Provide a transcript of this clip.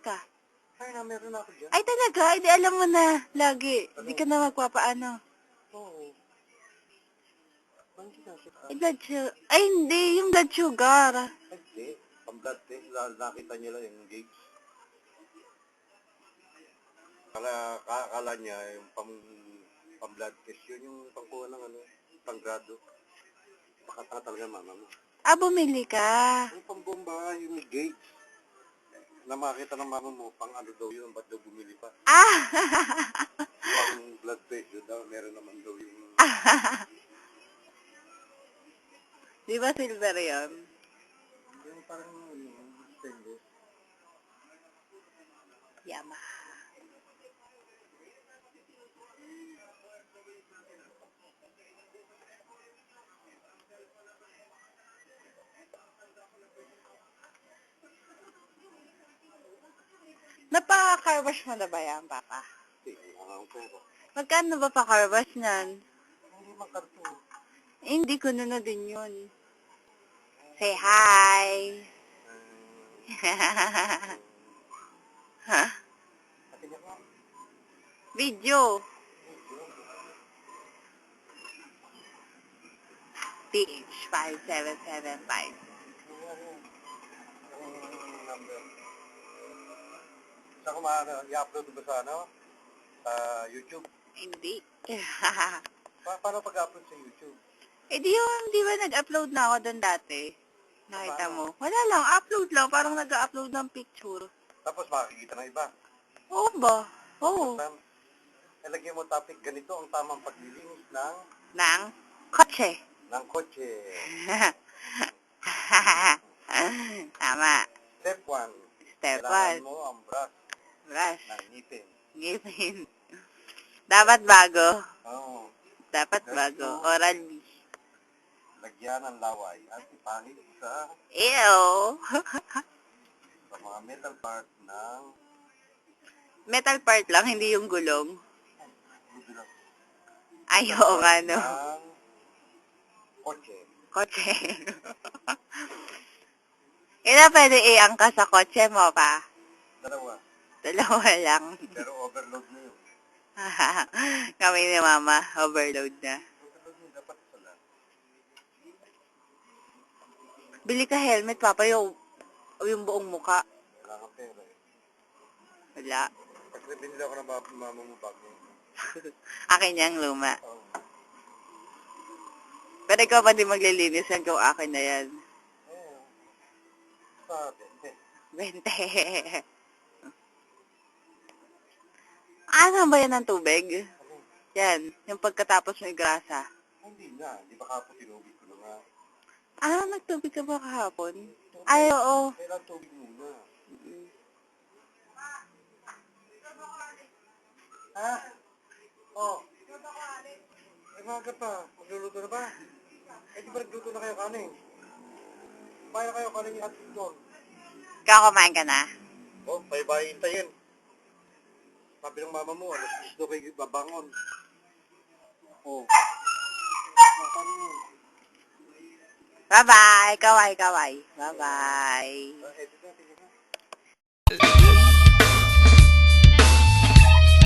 ka. Ay, na, meron ako dyan. Ay, talaga? Hindi, alam mo na. Lagi. Hindi ka na magpapaano. Oo. Bakit kasi ka? Ay, blood sugar. Ay, hindi. Yung blood sugar. Hindi. Pang-blood test. Nakita niya lang yung gauge. Kala niya yung pang-blood test. Yun yung pangkuha ng ano, pang-grado. Pakataka talaga mama mo. Ah, bumili ka. Yung pambomba, yung gauge. Na makita ng mama mo, pang ano daw yun, ba't daw bumili pa? Ah! Pang blood pressure daw, meron naman daw yung... Di ba silver yun? Yung parang stainless. Yamaha. Napa-car wash mo na ba yan, Papa? Hindi, wala akong pera. Magkano ba pa-car wash niyan? Hindi man karton. Hindi ko na din yun. Say hi! Ha? Kasi niya ka. Video. PH5775. Yung number. Saan ko i-upload ba sa ano? Sa YouTube? Hindi. Paano pag-upload sa YouTube? Di ba nag-upload na ako doon dati? Nakita mo? Wala lang, upload lang. Parang nag-upload ng picture. Tapos makikita ng iba. Oo ba? Oo. Ilagyan mo topic, ganito ang tamang paglilinis Nang kotse. ng kotse. Tama. Step 1. Step Kailangan 1. mo ang brush Brush. ng ngipin. Ngipin. Dapat bago. Oo. Dapat Step bago. 2. Oral B. Lagyan ng laway at ipahid sa Ew. mga metal part ng Metal part lang, hindi yung gulong. gubilang Ay, oo nga, no. ng kotse. Kotse. Ina pwede i-angka sa kotse mo pa? Dalawa. Dalawa lang. Pero overload na yun. Kami ni Mama, overload na. Overload na dapat isa lang. Bili ka helmet, Papa, yung buong muka. Wala kang pera eh. Wala. Kasi binili ako ng mama mo bago. Akin yung luma. Oo. Pero ikaw pa din maglilinis yan kung akin na yan. Eh, sa 20.20. Ano ba yan ng tubig? Ano? Yan, yung pagkatapos may grasa. Hindi na. Di ba kapos tinubig ko na nga. Ah, nagtubig ka ba kahapon? Ay, oo. Kailan tubig muna. Ha? Oh. Ay, maga pa. Magluluto na ba? Eh, di ba nagluto na kayo kanin? Kumain na kayo kanin yung atis doon. Kakakumain ka na? Oh, bye-bye hintayin. Sabi ng mama mo, alas 10 daw kayo babangon. Oh. Kanin yun. Bye-bye. Kaway, kaway. Bye-bye. Edit na, tingnan na.